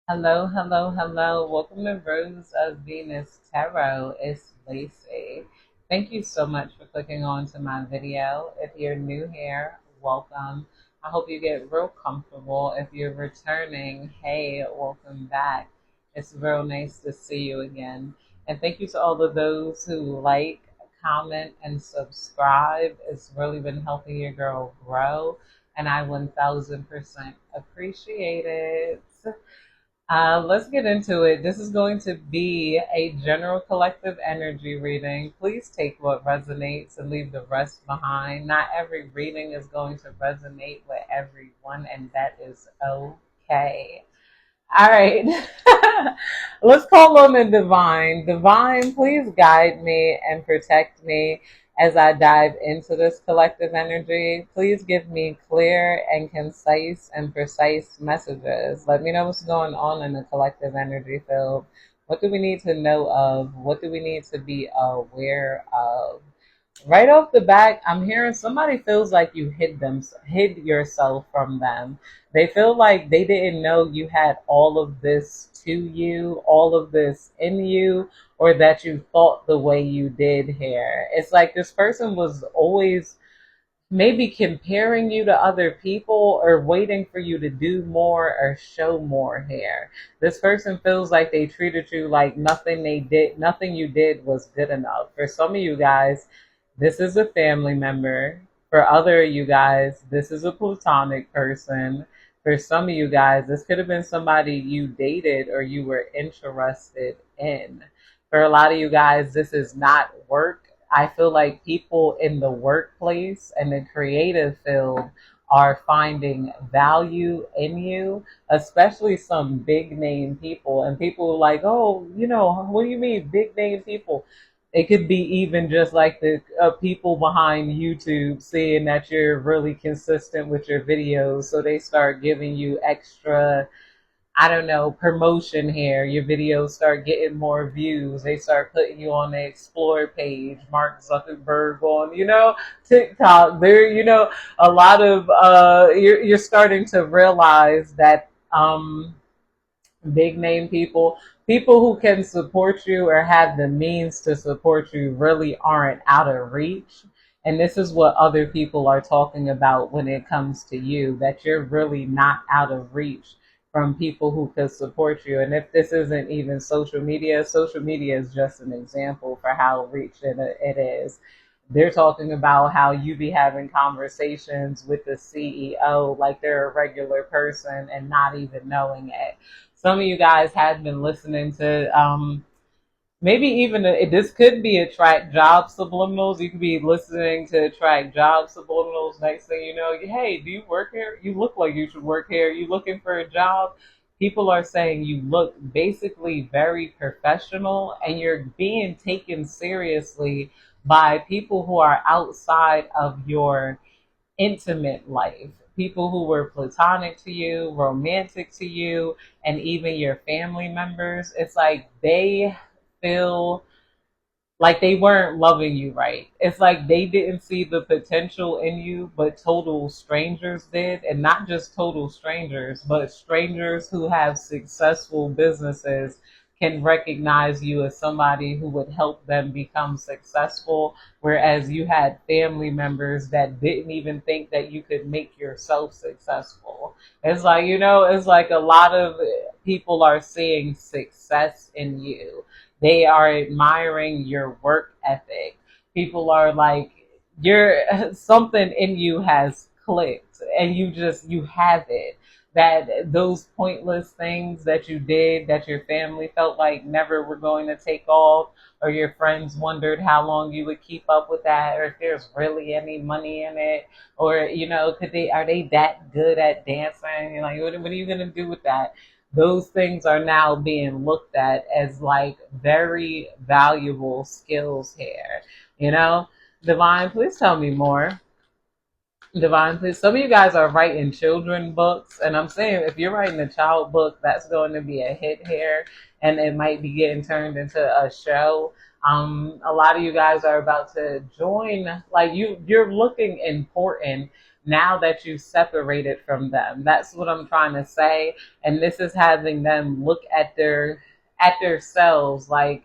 Hello, hello, hello. Welcome to Rose of Venus Tarot. It's Lacey. Thank you so much for clicking on to my video. If you're new here, welcome. I hope you get real comfortable. If you're returning, hey, welcome back. It's real nice to see you again. And thank you to all of those who like, comment, and subscribe. It's really been helping your girl grow, and I 1000% appreciate it. Let's get into it. This is going to be a general collective energy reading. Please take what resonates and leave the rest behind. Not every reading is going to resonate with everyone, and that is okay. All right. Let's call on the divine. Divine, please guide me and protect me as I dive into this collective energy. Please give me clear and concise and precise messages. Let me know what's going on in the collective energy field. What do we need to know of? What do we need to be aware of? Right off the bat, I'm hearing somebody feels like you hid yourself from them. They feel like they didn't know you had all of this to you, all of this in you, or that you thought the way you did here. It's like this person was always maybe comparing you to other people or waiting for you to do more or show more here. This person feels like they treated you like nothing you did was good enough. For some of you guys, this is a family member. For other of you guys, this is a platonic person. For some of you guys, this could have been somebody you dated or you were interested in. For a lot of you guys, this is not work. I feel like people in the workplace and the creative field are finding value in you, especially some big name people. And people are like, oh, what do you mean big name people? It could be even just like the people behind YouTube seeing that you're really consistent with your videos. So they start giving you extra, I don't know, promotion here. Your videos start getting more views. They start putting you on the explore page. Mark Zuckerberg on, TikTok. There, a lot of you're starting to realize that big name people, people who can support you or have the means to support you really aren't out of reach. And this is what other people are talking about when it comes to you, that you're really not out of reach from people who could support you. And if this isn't even social media is just an example for how reach it is. They're talking about how you be having conversations with the CEO like they're a regular person and not even knowing it. Some of you guys have been listening to maybe even this could be attract job subliminals. You could be listening to attract job subliminals. Next thing you know, hey, do you work here? You look like you should work here. You looking for a job? People are saying you look basically very professional and you're being taken seriously by people who are outside of your intimate life. People who were platonic to you, romantic to you, and even your family members. It's like they feel like they weren't loving you right. It's like they didn't see the potential in you, but total strangers did. And not just total strangers, but strangers who have successful businesses can recognize you as somebody who would help them become successful. Whereas you had family members that didn't even think that you could make yourself successful. It's like, it's like a lot of people are seeing success in you. They are admiring your work ethic. People are like, you're something in you has clicked and you have it. That those pointless things that you did that your family felt like never were going to take off, or your friends wondered how long you would keep up with that, or if there's really any money in it, or are they that good at dancing? You're like, what are you gonna do with that? Those things are now being looked at as like very valuable skills here. You know, Divine, please tell me more. Divine, please. Some of you guys are writing children books, and I'm saying if you're writing a child book, that's going to be a hit here, and it might be getting turned into a show. A lot of you guys are about to join. Like you're looking important now that you separated from them. That's what I'm trying to say. And this is having them look at themselves like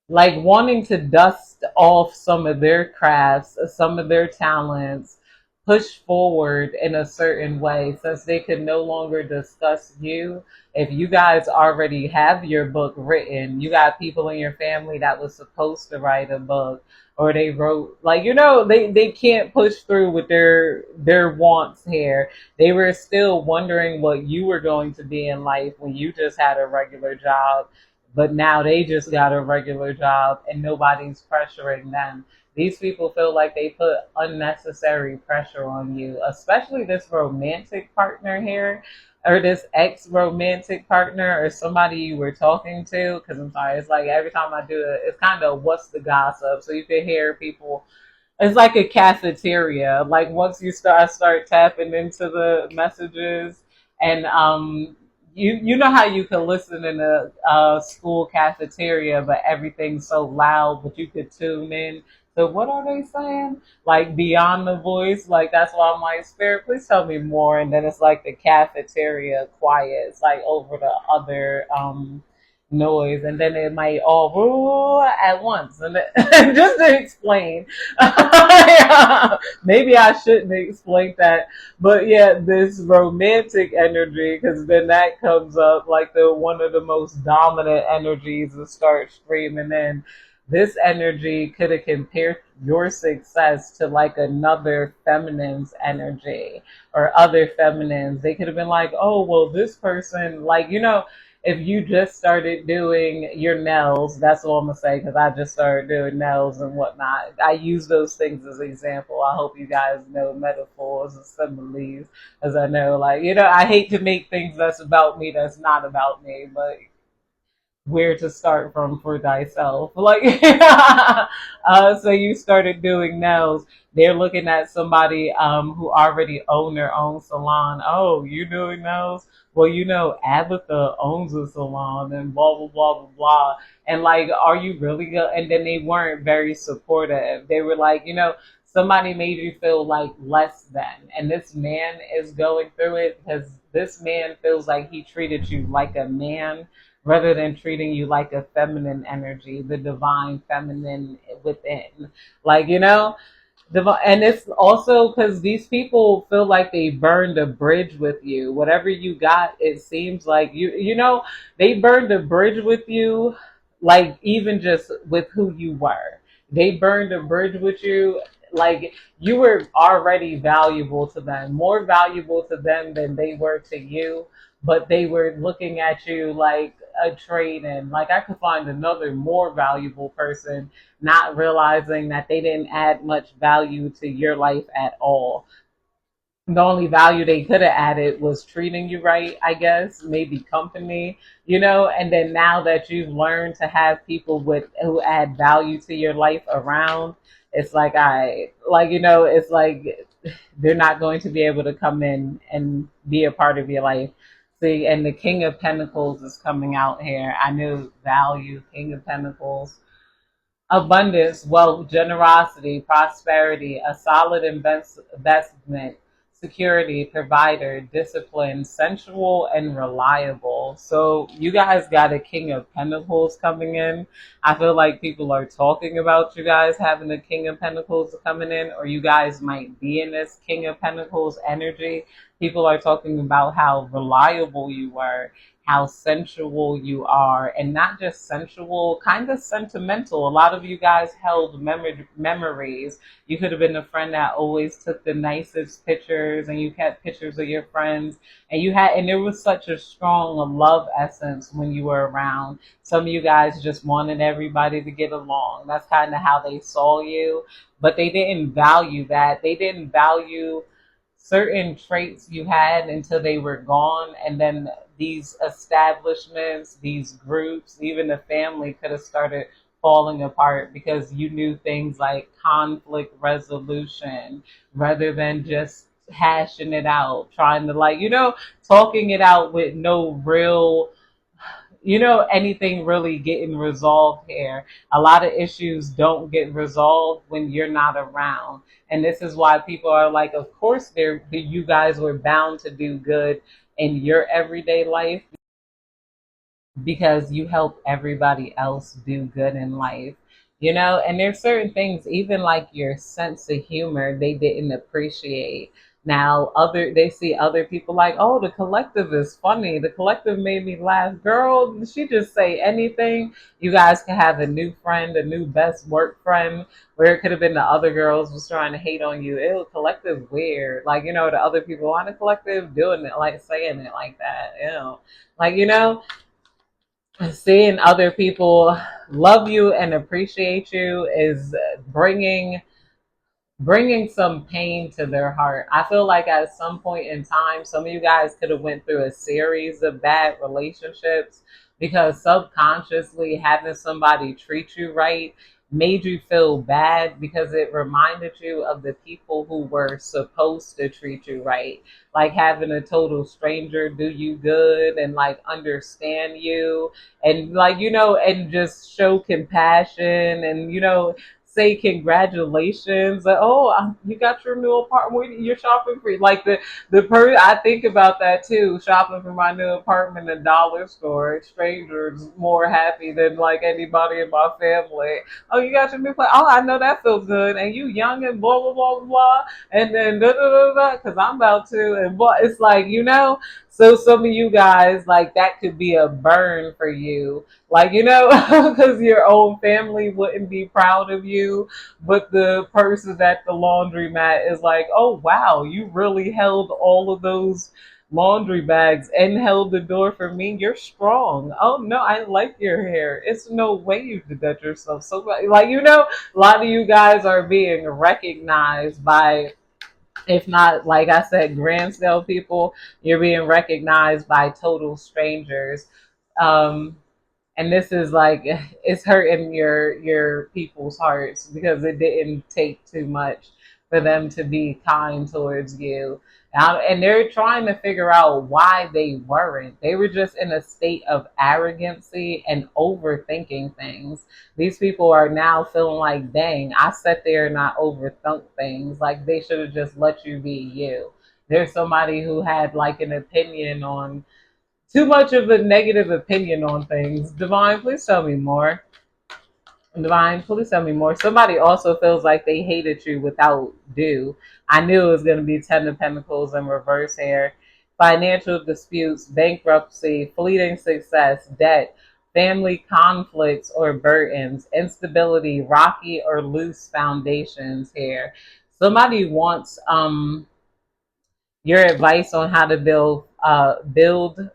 wanting to dust off some of their crafts, some of their talents, push forward in a certain way since they could no longer discuss you. If you guys already have your book written, you got people in your family that was supposed to write a book or they wrote like they can't push through with their wants here. They were still wondering what you were going to be in life when you just had a regular job, but now they just got a regular job and nobody's pressuring them. These people feel like they put unnecessary pressure on you, especially this romantic partner here, or this ex romantic partner, or somebody you were talking to. Because I'm sorry, it's like every time I do it, it's kind of what's the gossip. So you can hear people, it's like a cafeteria. Like once start tapping into the messages, and you know how you can listen in a school cafeteria, but everything's so loud, but you could tune in. So what are they saying? Like beyond the voice, like that's why I'm like, Spirit, please tell me more. And then it's like the cafeteria quiet. It's like over the other noise, and then it might all roar at once. And just to explain, yeah, maybe I shouldn't explain that, but yeah, this romantic energy, because then that comes up like the one of the most dominant energies and start screaming in. This energy could have compared your success to like another feminine's energy or other feminines. They could have been like, oh, well, this person, like, if you just started doing your nails, that's all I'm gonna say because I just started doing nails and whatnot. I use those things as an example. I hope you guys know metaphors and similes, as I know, like I hate to make things that's about me that's not about me, but where to start from for thyself. Like, so you started doing nails. They're looking at somebody who already own their own salon. Oh, you doing nails? Well, Abatha owns a salon and blah, blah, blah, blah, blah. And like, are you really good? And then they weren't very supportive. They were like, somebody made you feel like less than. And this man is going through it because this man feels like he treated you like a man rather than treating you like a feminine energy, the divine feminine within. Like, and it's also because these people feel like they burned a bridge with you. Whatever you got, it seems like they burned a bridge with you, like even just with who you were. They burned a bridge with you, like you were already valuable to them, more valuable to them than they were to you, but they were looking at you like a trade in. Like I could find another more valuable person, not realizing that they didn't add much value to your life at all. The only value they could have added was treating you right, I guess, maybe company, and then now that you've learned to have people who add value to your life around, it's like it's like they're not going to be able to come in and be a part of your life. See, and the King of Pentacles is coming out here. I knew value, King of Pentacles, abundance, wealth, generosity, prosperity, a solid investment, security, provider, discipline, sensual, and reliable. So you guys got a King of Pentacles coming in. I feel like people are talking about you guys having a King of Pentacles coming in, or you guys might be in this King of Pentacles energy. People are talking about how reliable you were, how sensual you are, and not just sensual, kind of sentimental. A lot of you guys held memories. You could have been a friend that always took the nicest pictures, and you kept pictures of your friends, and there was such a strong love essence when you were around. Some of you guys just wanted everybody to get along. That's kind of how they saw you, but they didn't value that. They didn't value certain traits you had until they were gone. And then these establishments, these groups, even the family could have started falling apart because you knew things like conflict resolution rather than just hashing it out, trying to talking it out with no real anything really getting resolved here. A lot of issues don't get resolved when you're not around. And this is why people are like, of course, you guys were bound to do good in your everyday life because you help everybody else do good in life. And there's certain things, even like your sense of humor, they didn't appreciate. Now they see other people like, oh, the collective is funny, the collective made me laugh. Girl, she just say anything. You guys can have a new friend, a new best work friend, where it could have been the other girls was trying to hate on you. Ew, collective weird. Like, the other people on the collective doing it, like saying it like that. Ew. Like, seeing other people love you and appreciate you is bringing some pain to their heart. I feel like at some point in time, some of you guys could have went through a series of bad relationships because subconsciously having somebody treat you right made you feel bad because it reminded you of the people who were supposed to treat you right. Like having a total stranger do you good and like understand you and like, and just show compassion and, say congratulations. Like, oh, you got your new apartment. You're shopping for like I think about that too. Shopping for my new apartment in a dollar store. Strangers more happy than like anybody in my family. Oh, you got your new place. Oh, I know that feels good. And you young and blah blah blah blah. And then da da da da. Because I'm about to. And blah. It's like So some of you guys like that could be a burn for you, like because your own family wouldn't be proud of you, but the person at the laundromat is like, oh wow, you really held all of those laundry bags and held the door for me. You're strong. Oh no, I like your hair. It's no way you did that yourself. So like a lot of you guys are being recognized by, if not, like I said, grand scale people, you're being recognized by total strangers. Um, and this is like it's hurting your people's hearts because it didn't take too much for them to be kind towards you. And they're trying to figure out why they weren't. They were just in a state of arrogancy and overthinking things. These people are now feeling like, dang, I sat there and I overthunk things. Like they should have just let you be you. There's somebody who had like an opinion on too much of a negative opinion on things. Divine, please tell me more. Divine, please tell me more. Somebody also feels like they hated you without due. I knew it was going to be Ten of Pentacles in reverse here. Financial disputes, bankruptcy, fleeting success, debt, family conflicts or burdens, instability, rocky or loose foundations here. Somebody wants your advice on how to build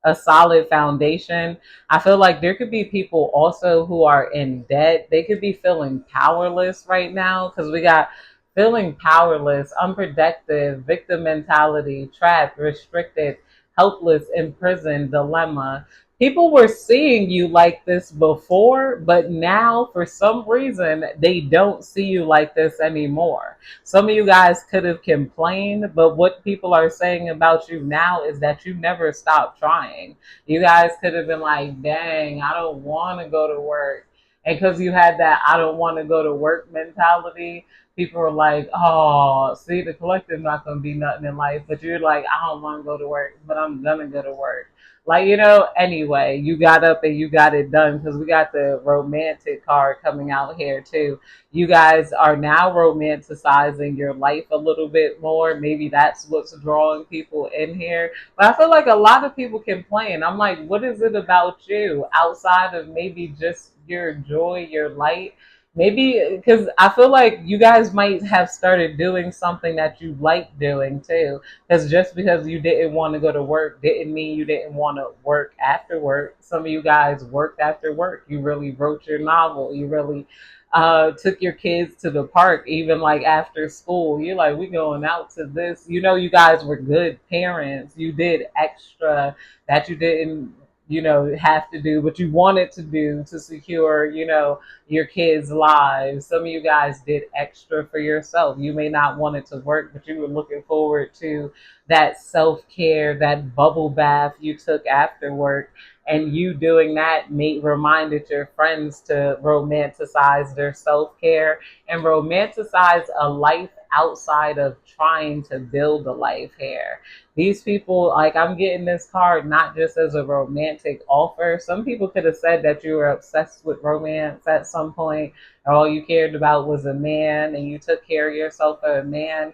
a solid foundation. I feel like there could be people also who are in debt. They could be feeling powerless right now because we got feeling powerless, unproductive, victim mentality, trapped, restricted, helpless, imprisoned, dilemma. People were seeing you like this before, but now for some reason they don't see you like this anymore. Some of you guys could have complained, but what people are saying about you now is that you never stopped trying. You guys could have been like, dang, I don't want to go to work. And because you had that I don't want to go to work mentality, people were like, oh, see, the collective not going to be nothing in life. But you're like, I don't want to go to work, but I'm going to go to work. Like, anyway, you got up and you got it done because we got the romantic card coming out here too. You guys are now romanticizing your life a little bit more. Maybe that's what's drawing people in here. But I feel like a lot of people complain. I'm like, what is it about you outside of maybe just your joy, your light? Maybe because I feel like you guys might have started doing something that you like doing too. Because just because you didn't want to go to work didn't mean you didn't want to work after work. Some of you guys worked after work. You really wrote your novel. You really took your kids to the park, even like after school. You're like, we going out to this. You guys were good parents. You did extra that you didn't have to do, but you wanted to do to secure, your kids' lives. Some of you guys did extra for yourself. You may not want it to work, but you were looking forward to that self care, that bubble bath you took after work. And you doing that reminded your friends to romanticize their self care and romanticize a life outside of trying to build a life here. These people, like, I'm getting this card not just as a romantic offer. Some people could have said that you were obsessed with romance at some point, and all you cared about was a man, and you took care of yourself for a man.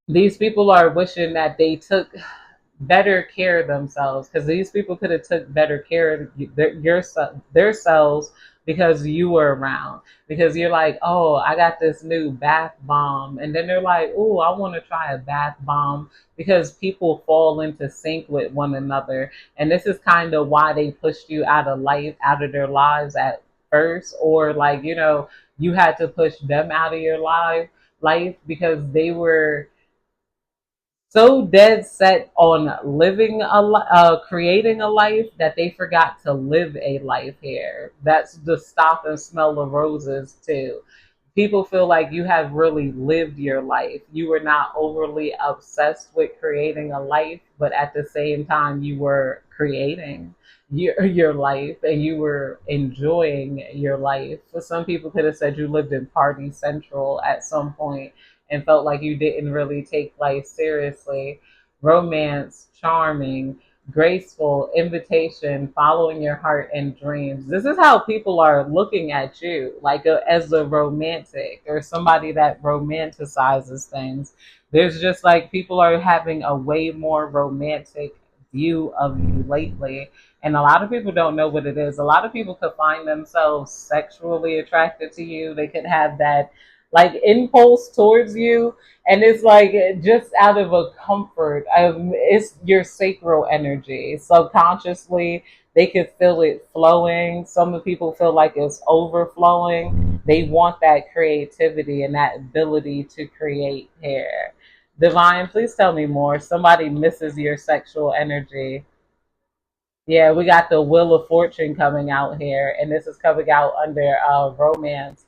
These people are wishing that they took better care of themselves, because these people could have took better care of their selves because you were around, because you're like, oh, I got this new bath bomb, and then they're like, oh, I want to try a bath bomb, because people fall into sync with one another. And this is kind of why they pushed you out of their lives at first, or like, you had to push them out of your life because they were so dead set on creating a life, that they forgot to live a life here. That's the stop and smell the roses too. People feel like you have really lived your life. You were not overly obsessed with creating a life, but at the same time, you were creating your life, and you were enjoying your life. For some people could have said you lived in party central at some point and felt like you didn't really take life seriously. Romance, charming, graceful, invitation, following your heart and dreams. This is how people are looking at you, like as a romantic or somebody that romanticizes things. There's just like people are having a way more romantic view of you lately. And a lot of people don't know what it is. A lot of people could find themselves sexually attracted to you. They could have that like impulse towards you, and it's like just out of a comfort. It's your sacral energy. Subconsciously, they could feel it flowing. Some of the people feel like it's overflowing. They want that creativity and that ability to create here. Divine, please tell me more. Somebody misses your sexual energy. Yeah, we got the Wheel of Fortune coming out here, and this is coming out under romance.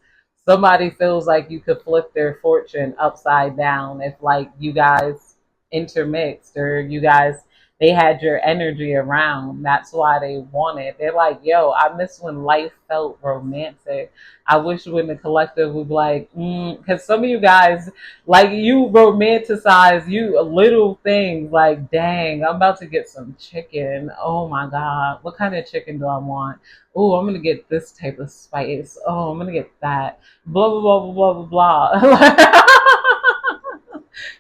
Somebody feels like you could flip their fortune upside down if, like, you guys intermixed, or you guys, they had your energy around. That's why they want it. They're like, yo, I miss when life felt romantic. I wish when the collective would be like, because some of you guys, like, you romanticize you little things, like, dang, I'm about to get some chicken. Oh my God. What kind of chicken do I want? Oh, I'm gonna get this type of spice. Oh, I'm gonna get that. Blah blah blah blah blah blah blah.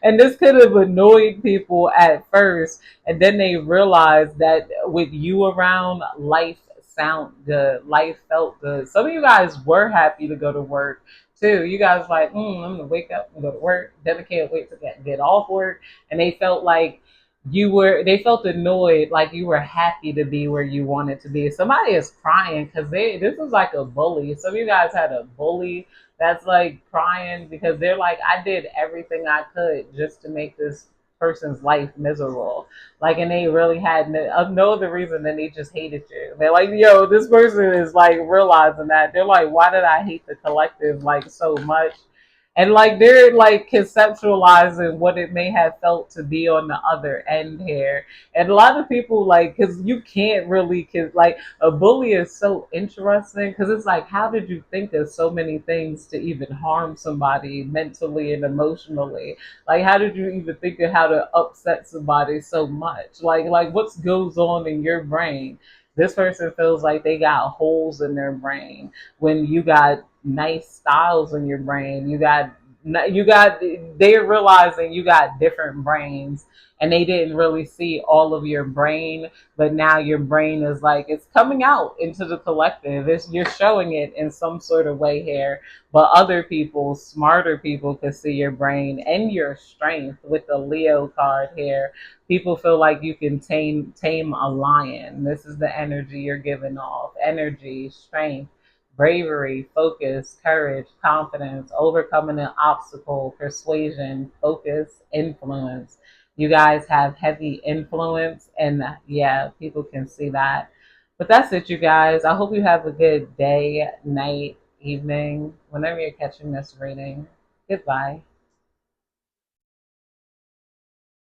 And this could have annoyed people at first, and then they realized that with you around, life sound good, life felt good. Some of you guys were happy to go to work too. You guys like, I'm gonna wake up and go to work. Then I can't wait to get off work. And they felt like they felt annoyed, like you were happy to be where you wanted to be. Somebody is crying because this is like a bully. Some of you guys had a bully that's like crying because they're like, I did everything I could just to make this person's life miserable. Like, and they really had no other reason than they just hated you. They're like, yo, this person is like realizing that. They're like, why did I hate the collective like so much? And like they're like conceptualizing what it may have felt to be on the other end here. And a lot of people, like, because you can't really, cause like a bully is so interesting, because it's like, how did you think of so many things to even harm somebody mentally and emotionally? Like, how did you even think of how to upset somebody so much? Like what goes on in your brain? This person feels like they got holes in their brain when you got nice styles in your brain. They're realizing you got different brains, and they didn't really see all of your brain, but now your brain is like, it's coming out into the collective. You're showing it in some sort of way here, but other people, smarter people, could see your brain and your strength with the Leo card here. People feel like you can tame a lion. This is the energy you're giving off. Energy, strength, bravery, focus, courage, confidence, overcoming an obstacle, persuasion, focus, influence. You guys have heavy influence, and yeah, people can see that. But that's it, you guys. I hope you have a good day, night, evening, whenever you're catching this reading. Goodbye.